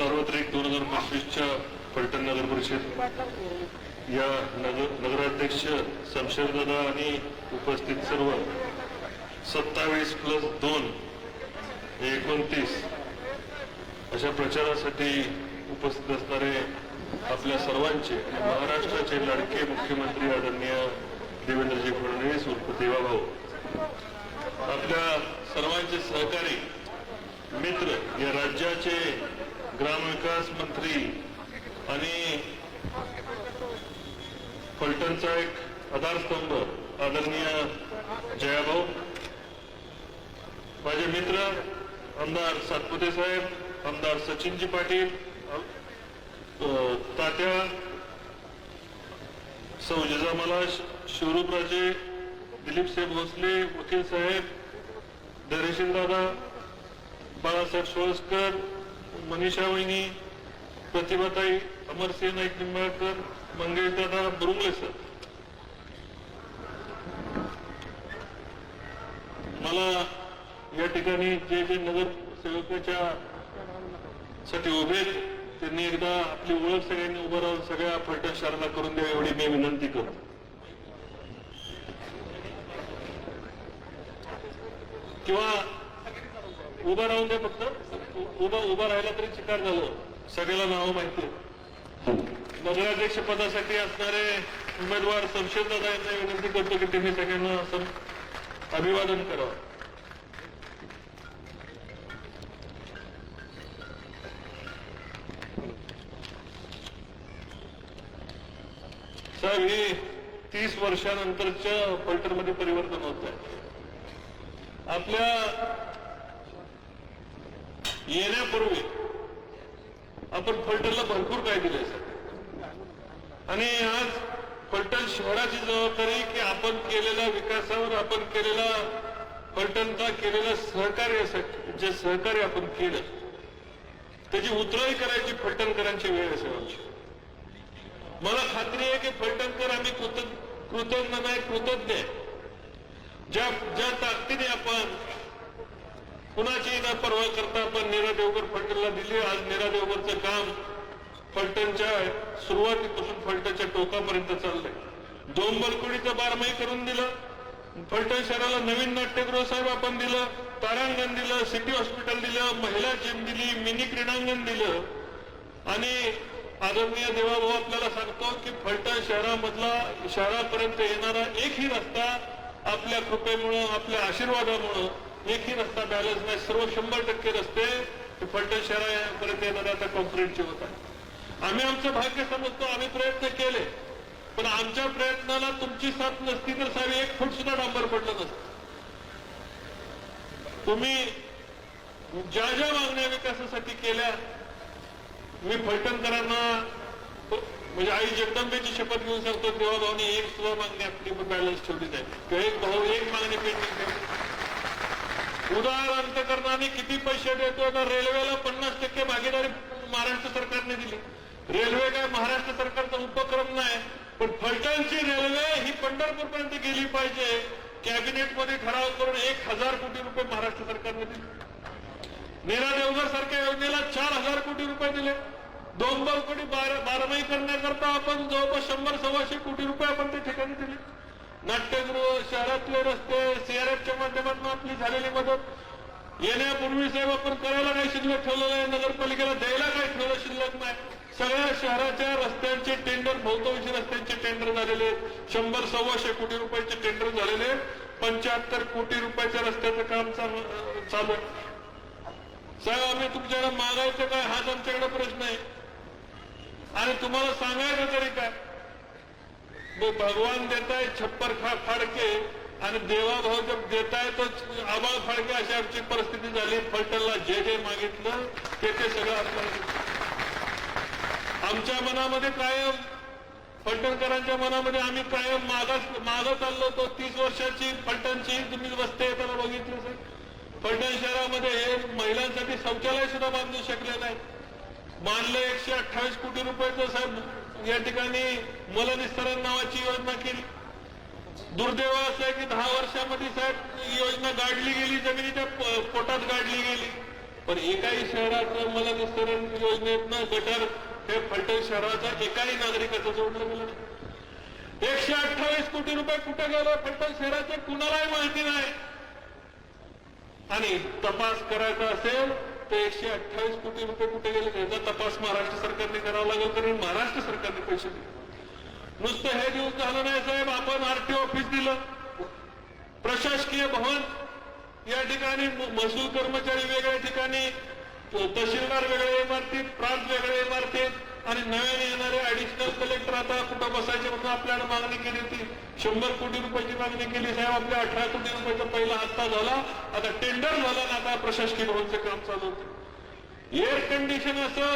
सार्वत्रिक 2025च्या फलटण नगर परिषद या नगराध्यक्ष शमशेरदादा आणि उपस्थित सर्व 27+2 29 अशा प्रचारासाठी उपस्थित असणारे आपल्या सर्वांचे महाराष्ट्राचे लाडके मुख्यमंत्री आदरणीय देवेंद्रजी फडणवीस उर्फ देवाभाऊ, आपल्या सर्वांचे सहकारी मित्र, या राज्याचे ग्रामविकास मंत्री आणि फलटणचा एक आधारस्तंभ आदरणीय जयाभाऊ, माझे मित्र आमदार सातपुते साहेब, आमदार सचिनजी पाटील, तात्या सौ जिजामाला, शिवरूपराजे, दिलीप साहेब भोसले, वकील साहेब, धैर्यशील दादा, बाळासाहेब सोळसकर, मनीषा वहिनी, प्रतिभाताई, अमरसिंह नाईक निंबाळकर, मंगेश दादा, बुरुंगले सर, मला या ठिकाणी जे जे नगरसेवकाच्या साठी उभे त्यांनी एकदा आपली ओळख सगळ्यांनी उभं राहून सगळ्या फलटण शहराला करून द्यावी एवढी मी विनंती करतो. किंवा उभं राहून द्या, फक्त उभा राहिला तरी चिकार झालं, सगळ्याला नावं माहिती. नगराध्यक्ष पदासाठी असणारे उमेदवार शमशेरदादा यांना विनंती करतो की त्यांनी सगळ्यांना अभिवादन करावं. साहेब, हे 30 वर्षानंतरच्या फलटणमध्ये परिवर्तन होत आहे. आपल्या येण्यापूर्वी आपण फलटणला भरपूर काय दिले सर, आणि आज फलटण शहराची जबाबदारी की आपण केलेल्या विकासावर, आपण केलेला फलटणचा केलेलं सहकार्य, जे सहकार्य आपण केलं त्याची उतरवणी करायची फलटणकरांची वेळ असेल आमची. मला खात्री आहे की फलटणकर आम्ही कृतज्ञ नाही, कृतज्ञ. ज्या ताकदीने आपण कुणाची न पर्वा करता आपण नीरा देवकर फलटणला दिली. आज नीरा देवकरचं काम फलटणच्या सुरुवातीपासून फलटणच्या टोकापर्यंत चाललंय. दोंबलकुडीचं बारमाही करून दिलं, फलटण शहराला नवीन नाट्यगृह साहेब आपण दिलं, तारांगण दिलं, सिटी हॉस्पिटल दिलं, महिला जिम दिली, मिनी क्रीडांगण दिलं. आणि आदरणीय देवाभाऊ आपल्याला सांगतो की फलटण शहरापर्यंत येणारा एकही रस्ता आपल्या कृपेमुळं, आपल्या आशीर्वादामुळं एकही रस्ता बॅलन्स नाही. सर्व 100% रस्ते फलटण शहरापर्यंत येणारे आता कॉन्क्रीटचे होत आहे. आम्ही आमचं भाग्य समजतो, आम्ही प्रयत्न केले, पण आमच्या प्रयत्नाला तुमची साथ नसती तर साहेब 1 फूट सुद्धा डांबर पडलं नसतं. तुम्ही ज्या ज्या मागण्या विकासासाठी केल्या, मी फलटणकरांना म्हणजे आई जगदंबेची शपथ घेऊन सांगतो, देवाभाऊनी एक सुद्धा मागणी आपली बॅलन्स ठेवली नाही, किंवा एक भाऊ एक मागणी पेंडिंग ठेवली. उदार अंतकरणाने किती पैसे देतो तर रेल्वेला 50% भागीदारी महाराष्ट्र सरकारने दिली. रेल्वे काय महाराष्ट्र सरकारचा उपक्रम नाही, पण फलटणची रेल्वे ही पंढरपूरपर्यंत गेली पाहिजे. कॅबिनेटमध्ये ठराव करून 1000 कोटी रुपये महाराष्ट्र सरकारने दिले. नीरा देवकर सारख्या योजनेला 4000 कोटी रुपये दिले. दोंबलकुडी बारमाही करण्याकरता आपण जवळपास 100-125 कोटी रुपये आपण त्या ठिकाणी दिले. नाट्यगृह, शहरातले रस्ते, सीआरएफच्या माध्यमातून आपली झालेली मदत. येण्यापूर्वी साहेब आपण करायला काही शिल्लक ठेवलं नाही, नगरपालिकेला द्यायला काही ठेवलं शिल्लक नाही. सगळ्या शहराच्या रस्त्यांचे टेंडर, बहुतांशी रस्त्यांचे टेंडर झालेले, 100-125 कोटी रुपयाचे टेंडर झालेले, 75 कोटी रुपयाच्या रस्त्याचं काम चालू आहे. साहेब, आम्ही तुमच्याकडे मागायचं काय हाच आमच्याकडे प्रश्न आहे. आणि तुम्हाला सांगायचं तरी काय, भगवान देताय छप्पर फाडके आणि देवाभाऊ जब देताय तो आबाळ फाडके, अशी आमची परिस्थिती झाली. फलटणला जे जे मागितलं ते सगळं आपल्याला. आमच्या मनामध्ये कायम, फलटणकरांच्या मनामध्ये आम्ही कायम मागं चाललो होतो. 30 वर्षाची फलटणची तुम्ही रस्ते येताना बघितले सर, फलटण शहरामध्ये महिलांसाठी शौचालय सुद्धा बांधू शकले नाही. मानलं 128 कोटी रुपयाचं साहेब या ठिकाणी मलनिस्तारण नावाची योजना केली. दुर्दैव असं आहे की 10 वर्षामध्ये साहेब ही योजना गाडली गेली, जमिनीच्या पोटात गाडली गेली. पण एकाही शहराचं मला निस्तरण योजनेतनं गटर हे फलटण शहराचा एकाही नागरिकाचं जोडलं गेलं नाही. 128 कोटी रुपये कुठे गेले फलटण शहराचे कुणालाही माहिती नाही. आणि तपास करायचा असेल तर 128 कोटी रुपये कुठे गेले याचा तपास महाराष्ट्र सरकारने करावा लागेल, कारण महाराष्ट्र सरकारने पैसे दिले. नुसतं हे दिवस झालं नाही साहेब, आपण आरटीओ ऑफिस दिलं, प्रशासकीय भवन या ठिकाणी महसूल कर्मचारी वेगळ्या ठिकाणी, तहसीलदार वेगळ्या इमारतीत, प्रांत वेगळ्या इमारतीत आणि नव्याने येणारे ऍडिशनल कलेक्टर आता कुठं बसायचे म्हणून आपल्याला मागणी केली होती. 100 कोटी रुपयाची मागणी केली साहेब. आपल्या 18 कोटी रुपयाचा पहिला हप्ता झाला, आता टेंडर झाला ना आता प्रशासकीय भवनचं काम चालू होतं. एअर कंडिशन असं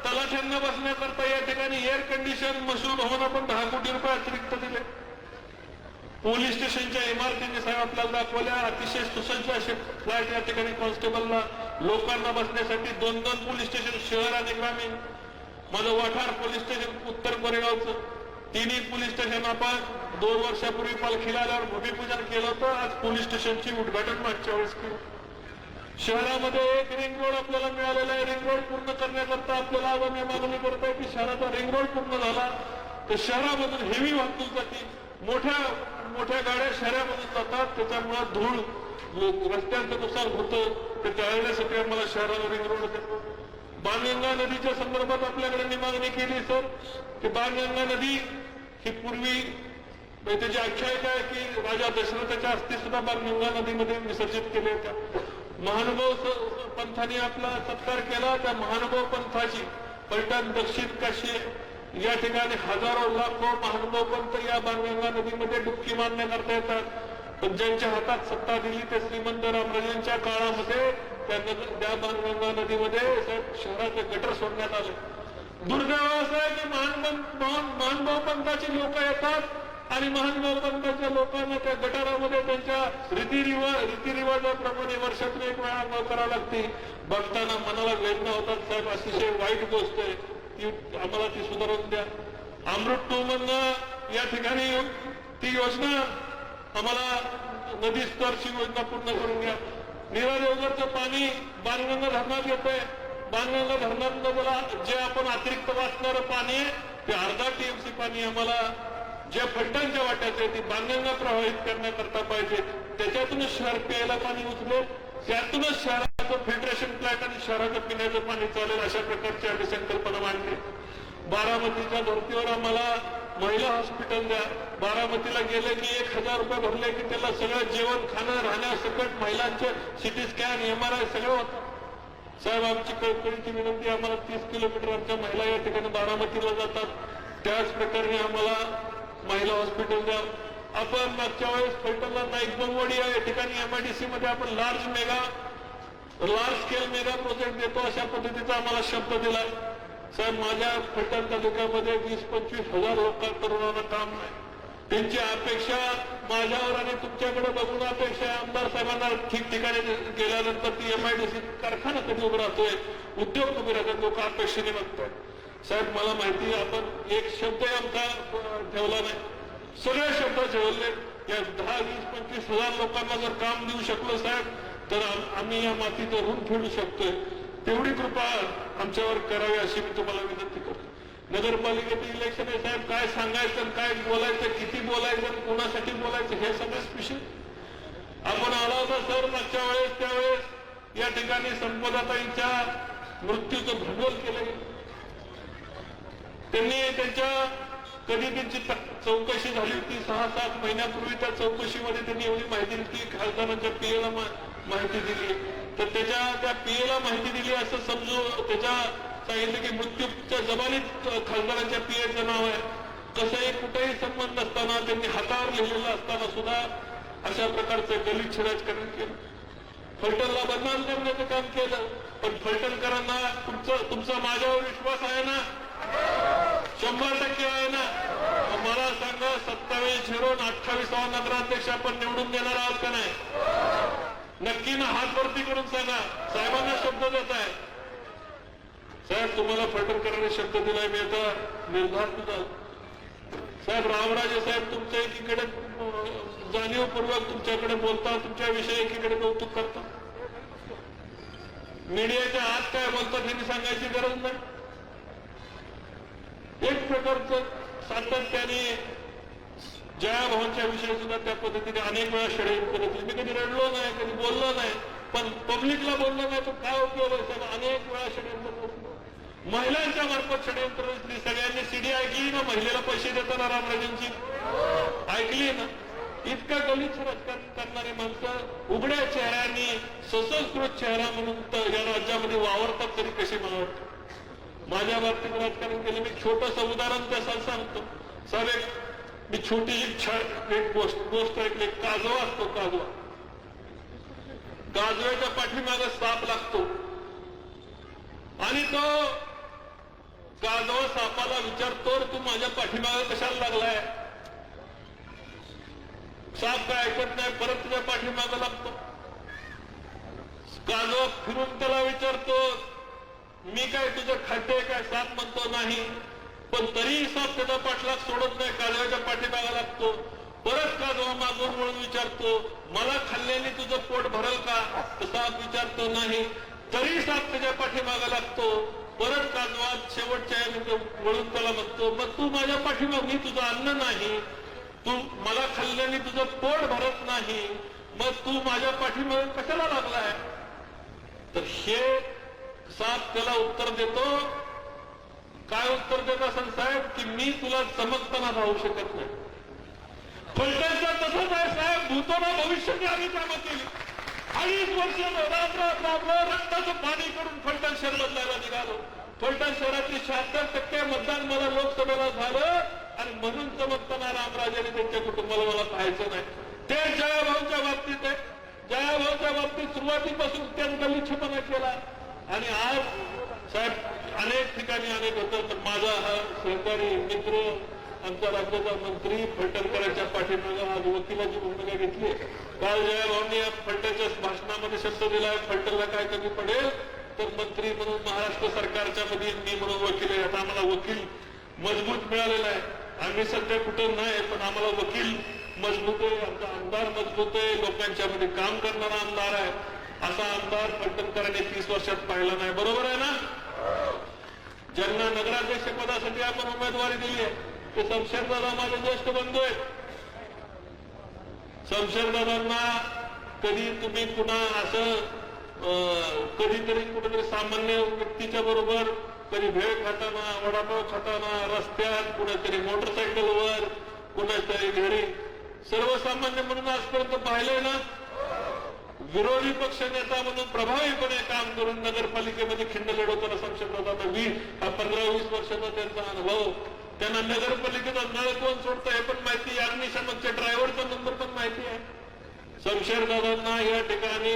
तलाठ्यांना बसण्याकरता या ठिकाणी एअर कंडिशन महसूल भवन आपण 10 कोटी रुपये अतिरिक्त दिले. पोलीस स्टेशनच्या इमारतीने साहेब आपल्याला दाखवल्या, अतिशय सुसज्ज असे फ्लॅट या ठिकाणी कॉन्स्टेबलला लोकांना बसण्यासाठी 2-2 पोलीस स्टेशन शहर आणि ग्रामीण. माझं वाठार पोलीस स्टेशन उत्तर कोरेगावचं, तिन्ही पोलीस स्टेशन आपण 2 वर्षापूर्वी पालखीला आल्यावर भूमिपूजन केलं होतं. आज पोलीस स्टेशनची उद्घाटन मागच्या वेळेस केलं. शहरामध्ये एक रिंग रोड आपल्याला मिळालेला आहे. रिंग रोड पूर्ण करण्याकरता आपल्याला आम्ही मागणी करत आहे की शहराचा रिंग रोड पूर्ण झाला तर शहरामधून हेवी वाहतूक जाते, मोठ्या गाड्या शहरामधून जातात, त्याच्यामुळे धूळ रस्त्यांचं नुकसान होतं. ते टाळण्यासाठी आम्हाला शहराला रिंग रोड देतो. बाणगंगा नदीच्या संदर्भात आपल्याकडे मागणी केली सर की बाणगंगा नदी ही पूर्वी त्याची आख्यायिका आहे की राजा दशरथाच्या अस्थी सुद्धा बाणगंगा नदीमध्ये विसर्जित केले होत्या. महानुभाव पंथाने आपला सत्कार केला. त्या महानुभाव पंथाची फलटण दक्षिण काशी या ठिकाणी हजारो लाखो महानुभाव पंथ या बाणगंगा नदीमध्ये डुबकी मारण्याकरता येतात. पण ज्यांच्या हातात सत्ता दिली ते श्रीमंत रामराजांच्या काळामध्ये त्या बाणगंगा नदीमध्ये शहराचे गटर सोडण्यात आले. दुर्दैव असं आहे की महानुभाव पंथाची लोक येतात आणि महानुभाव पंथाच्या लोकांना त्या गटारामध्ये त्यांच्या रीतिरिवाजाप्रमाणे वर्षातून एक वेळा अंघोळ करावी लागते. बघताना मनाला वेदना होतात साहेब. अतिशय वाईट गोष्ट आहे ती, आम्हाला ती सुधारून द्या. अमृत 2 मधनं या ठिकाणी ती योजना आम्हाला नदी स्तरची योजना पूर्ण करून घ्या. नीरा देवगडचं पाणी बाणगंगा धरणात येतंय. बाणगंगा धरणात जे आपण अतिरिक्त वाचणारं पाणी आहे ते 1/2 TMC पाणी आम्हाला जे फलटणच्या वाट्याचं आहे ती बाणगंगा प्रवाहित करण्याकरता पाहिजे. त्याच्यातूनच शहर प्यायला पाणी उचलेल, त्यातूनच शहराचं फिल्ट्रेशन प्लॅन्ट आणि शहराचं पिण्याचं पाणी चालेल. अशा प्रकारची आम्ही संकल्पना मांडली. बारामतीच्या धर्तीवर आम्हाला महिला हॉस्पिटल द्या. बारामतीला गेले की 1000 रुपये भरले की त्याला सगळं जेवण खाणं राहण्यासकट महिलांचे CT स्कॅन MRI सगळं होतं. साहेब आमची कळकळीची विनंती, आम्हाला 30 किलोमीटर आमच्या महिला या ठिकाणी बारामतीला जातात. त्याच प्रकारे आम्हाला महिला हॉस्पिटल द्या. आपण मागच्या वेळेस फलटणला नाईक बनवडी या ठिकाणी MIDC मध्ये आपण लार्ज स्केल मेगा प्रोजेक्ट देतो अशा पद्धतीचा आम्हाला शब्द दिलाय. साहेब माझ्या फलटण तालुक्यामध्ये 20-25 हजार लोक तरुणांना काम नाही. त्यांची अपेक्षा माझ्यावर आणि तुमच्याकडे बघून अपेक्षा आमदार साहेबांना ठिकठिकाणी गेल्यानंतर ती MIDC कारखाना कधी उभं राहतोय, उद्योग उभे राहतात, लोक अपेक्षेने बघतात. साहेब मला माहिती आपण एक शब्द आमचा ठेवला नाही, सगळे शब्द ठेवले. या 10-20-25 हजार लोकांना जर काम देऊ शकलो साहेब तर आम्ही या मातीचं ऋण फेडू शकतोय. तेवढी कृपा आमच्यावर करावी अशी मी तुम्हाला विनंती करतो. नगरपालिकेचं इलेक्शन आहे साहेब, काय सांगायचं, काय बोलायचं, किती बोलायचं, कोणासाठी बोलायचं हे सगळेच विषय आपण आला होता सर मागच्या वेळेस. त्यावेळेस या ठिकाणी संपदाताईंच्या मृत्यूचं भांडवल केलं गेलं. त्यांनी कधी त्यांची चौकशी झाली होती 6-7 महिन्यापूर्वी. त्या चौकशीमध्ये त्यांनी एवढी माहिती दिली की खासदारांच्या PA ला माहिती दिली, तर त्या PA ला माहिती दिली असं समजू. त्याच्या सांगितलं की मृत्यूच्या जबानीत खासदारांच्या PAचं नाव आहे. कसंही कुठेही संबंध नसताना त्यांनी हातावर लिहिलेलं असताना सुद्धा अशा प्रकारचं गलिच्छ राजकारण केलं. फलटणला बदनाम करण्याचं काम केलं. पण फलटणकरांना तुमचा माझ्यावर विश्वास आहे ना? 100% आहे ना? मला सांगा 27 ठरवून 28वा नगराध्यक्ष आपण निवडून देणार आहोत का नाही? नक्की ना, हात वरती करून सांगा. साहेबांना शब्द देत आहे साहेब, तुम्हाला फलटणकरांनी शब्द दिलाय, मी आता निर्धार तुझा साहेब. रामराजे साहेब तुमच्या एकीकडे जाणीवपूर्वक तुमच्याकडे बोलता, तुमच्या विषयी एकीकडे कौतुक करता. मीडियाच्या आत काय बोलतात हे सांगायची गरज नाही. एक प्रकारचं सातत्याने जयाभावांच्या विषयी सुद्धा त्या पद्धतीने अनेक वेळा षडयंत्र केले. मी कधी रडलो नाही, कधी बोललो नाही, पण पब्लिकला बोललो नाही तर काय उपयोग आहे साहेब. अनेक वेळा षडयंत्र, महिलांच्या मार्फत षडयंत्र रचली. सगळ्यांनी सीडी ऐकली ना, महिलेला पैसे देताना रामराजांची ऐकली ना. इतका गलिच्छ राजकारण करणारी माणसं उघड्या चेहऱ्यांनी सशस्कृत चेहरा म्हणून या राज्यामध्ये वावरतात तरी कशी मला वाटतं. माझ्या बाबतीत राजकारण केलं. मी छोटंसं उदाहरण त्यासाठी सांगतो साहेब. मी छोटीशी एक गोष्ट ऐकली. काजवा असतो, काजवा, काजव्याच्या पाठीमागे साप लागतो आणि तो काजवा सापाला विचारतो, तू माझ्या पाठीमागे कशाला लागलाय. साप काय ऐकत नाही, परत तुझ्या पाठीमागे लागतो. काजवा फिरून त्याला विचारतो, मी काय तुझं खाते काय. साप म्हणतो नाही, पण तरीही साप त्याचा पाठलाग सोडत नाही, काजव्याच्या पाठीमागा लागतो. परत काजवा मागून वळून विचारतो, मला खाल्ल्याने तुझं पोट भरल का. तर साप विचारतो नाही, तरी साप त्याच्या पाठीमागा लागतो. परत काजवा शेवटच्या वळून त्याला म्हणतो, मग तू माझ्या पाठीमाग, मी तुझं अन्न नाही, तू मला खाल्ल्याने तुझं पोट भरत नाही, मग तू माझ्या पाठीमागे कशाला लागलाय. तर हे साप त्याला उत्तर देतो. काय उत्तर देत असेल साहेब, की मी तुला चमकताना राहू शकत नाही. फलटणचं तसंच आहे साहेब. भूतोना भविष्याची आम्ही कामं केली. 2.5 वर्ष राबलं, रक्ताचं पाणी करून फलटण शहर बदलायला निघालो. फलटण शहरातली 76% मतदान मला लोकसभेला झालं आणि म्हणून चमकताना रामराजाने त्यांच्या कुटुंबाला मला पाहायचं नाही. ते जयाभाऊच्या बाबतीत आहे. जयाभाऊच्या बाबतीत सुरुवातीपासून त्याच गलिच्छपणा केला आणि आज साहेब अनेक ठिकाणी अनेक होतं. तर माझा हा सहकारी मित्र, आमचा राज्याचा मंत्री फलटणकरांच्या पाठीमागे आज वकिलाची भूमिका घेतली. काल जयाभाऊंनी या फलटणच्या भाषणामध्ये शब्द दिलाय, फलटणला काय कमी पडेल तर मंत्री म्हणून महाराष्ट्र सरकारच्या मध्ये मी म्हणून वकील आहे. आता आम्हाला वकील मजबूत मिळालेला आहे. आम्ही सध्या कुठं नाही, पण आम्हाला वकील मजबूत आहे, आमचा आमदार मजबूत आहे, लोकांच्या मध्ये काम करणारा आमदार आहे. असा आमदार फलटणकरांनी 30 वर्षात पाहिला नाही. बरोबर आहे ना. ज्यांना नगराध्यक्ष पदासाठी आपण उमेदवारी दिली आहे ते शमशेरदादा माझे ज्येष्ठ बंधू आहेत. शमशेरदादांना कधी तुम्ही पुन्हा असं कधीतरी कुठेतरी सामान्य व्यक्तीच्या बरोबर कधी भेळ खाताना, वडापाव खाताना, रस्त्यात, कुठेतरी मोटरसायकलवर, कुणाच्यातरी घरी, सर्वसामान्य म्हणून आजपर्यंत पाहिलंय ना. विरोधी पक्ष नेता म्हणून प्रभावीपणे काम करून नगरपालिकेमध्ये खिंड लढवताना शमशेरदादा 15-20 वर्षाचा त्यांचा अनुभव. त्यांना नगरपालिकेचा नळ कोण सोडतं हे पण माहिती आहे, अग्निशमनच्या ड्रायव्हरचा नंबर पण माहिती आहे. शमशेरदादांना या ठिकाणी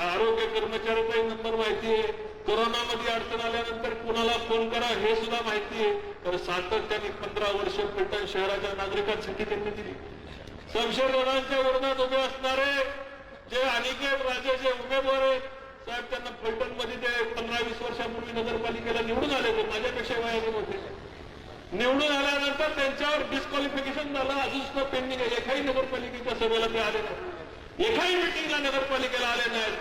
आरोग्य कर्मचाऱ्याचाही नंबर माहिती आहे. कोरोनामध्ये अडचण आल्यानंतर कुणाला फोन करा हे सुद्धा माहिती आहे. तर सातत्याने 15 वर्ष फलटण शहराच्या नागरिकांसाठी त्यांनी दिली. शमशेरदादांच्या विरोधात उभे असणारे जे अनिकेत राजे जे उमेदवार आहेत साहेब, त्यांना फलटण मध्ये ते 15-20 वर्षापूर्वी नगरपालिकेला निवडून आले होते. माझ्यापेक्षा वयाने मोठे. निवडून आल्यानंतर त्यांच्यावर डिस्क्वालिफिकेशन झालं. अजून सुद्धा पेंडिंग आहे. एकाही नगरपालिकेच्या सभेला ते आले नाही, एकाही मिटिंगला नगरपालिकेला आले नाहीत.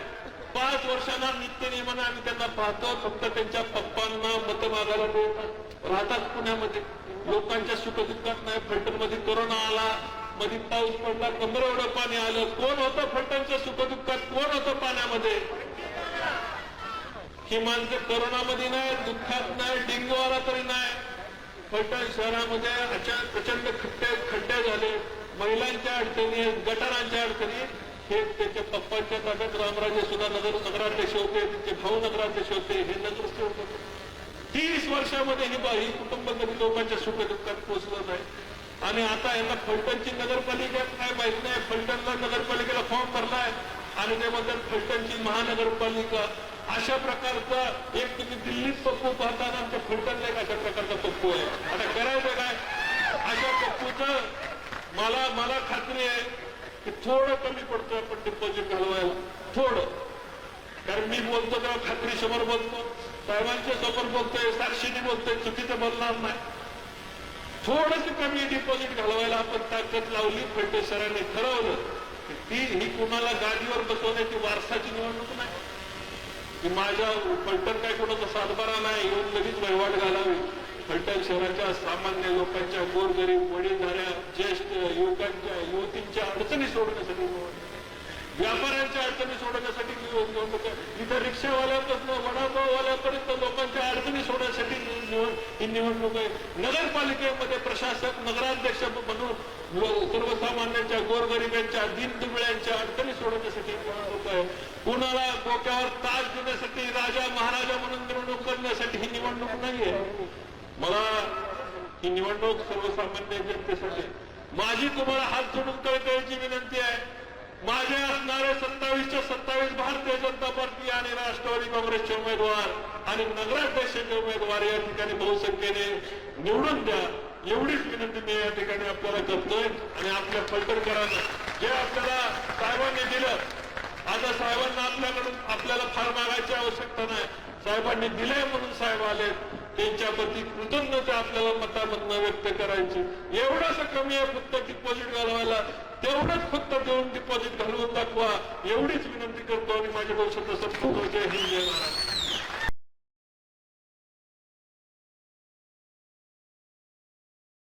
5 वर्षांना नित्यनेमाने आम्ही त्यांना पाहतो. फक्त त्यांच्या पप्पांना मतं मागायला देतात. राहतात पुण्यामध्ये, लोकांच्या सुखदुःखात नाही. फलटण मध्ये कोरोना आला, मध्ये पाऊस पडला, कमरे एवढं पाणी आलं. कोण होतं फलटणच्या सुखदुःखात, कोण होतं पाण्यामध्ये. ही माणसं कोरोनामध्ये नाही, दुःखात नाही, डेंग्यू आला तरी नाही. फलटण शहरामध्ये प्रचंड खड्डे झाले, महिलांच्या अडचणी, गटारांच्या अडचणी. हे त्यांच्या पप्पांच्या ताब्यात. रामराजे सुद्धा नगराध्यक्ष होते, त्यांचे भाऊ नगराध्यक्ष होते, हे नगरसेवक होते. 30 वर्षामध्ये ही कुटुंब कधी लोकांच्या सुखदुःखात पोहोचलं नाही. आणि आता यांना फलटणची नगरपालिका काय माहित नाही. फलटणला नगरपालिकेला फॉर्म भरलाय आणि ते म्हणतात फलटणची महानगरपालिका. अशा प्रकारचा एक तुम्ही दिल्लीत पप्पू पाहताना आमच्या फलटणला एक अशा प्रकारचा पप्पू आहे. आता करायचं काय. अशा पप्पूचं मला खात्री आहे की थोडं कमी पडतं आपण डिपॉझिट घालवायला, थोडं. कारण मी बोलतो तेव्हा खात्री समोर बोलतो, साहेबांच्या समोर बोलतोय, साक्षीने बोलतोय, चुकीचं बोलणार नाही. थोडस कमी डिपॉझिट घालवायला आपण ताकद लावली. फलटण सरांनी ठरवलं की ही कुणाला गादीवर बसवण्याची वारसाची निवडणूक नाही. की माझ्या फलटण काय कोणाचा सातबारा नाही येऊन लगेच वहिवाट घालावी. फलटण शहराच्या सामान्य लोकांच्या, गोरगरीब, वडीलधाऱ्या, ज्येष्ठ युवतींच्या अडचणी सोडण्यासाठी, व्यापाऱ्यांच्या अडचणी सोडवण्यासाठी इथं रिक्षावाल्यापासून वडापाववाल्यापर्यंत लोकांच्या अडचणी सोडण्यासाठी ही निवडणूक आहे. नगरपालिकेमध्ये प्रशासक, नगराध्यक्ष म्हणून सर्वसामान्यांच्या, गोरगरिबांच्या, दीनदुबळ्यांच्या अडचणी सोडवण्यासाठी निवडणूक आहे. कुणाला डोक्यावर ताज देण्यासाठी, राजा महाराजा म्हणून निवडणूक करण्यासाठी ही निवडणूक नाहीये. मला ही निवडणूक सर्वसामान्य जनतेसाठी. माझी तुम्हाला हात जोडून कळकळीची विनंती आहे. माझे असणारे 27च्या 27 भारतीय जनता पार्टी आणि राष्ट्रवादी काँग्रेसचे उमेदवार आणि नगराध्यक्षाचे उमेदवार या ठिकाणी बहुसंख्येने निवडून द्या, एवढीच विनंती मी या ठिकाणी आपल्याला करतोय. आणि आपल्या फलटणकरांना जे आपल्याला साहेबांनी दिलं, आता साहेबांना आपल्याला फार मागायची आवश्यकता नाही. साहेबांनी दिले म्हणून साहेब आले, त्यांच्याप्रती कृतज्ञता आपल्याला मतामधनं व्यक्त करायची. एवढंच कमी आहे फक्त डिपॉझिट घालवायला, तेवढंच फक्त देऊन डिपॉझिट घालवून दाखवा, एवढीच विनंती करतो. आणि माझ्या भविष्यात संपूर्ण जय हिंद जय महाराष्ट्र.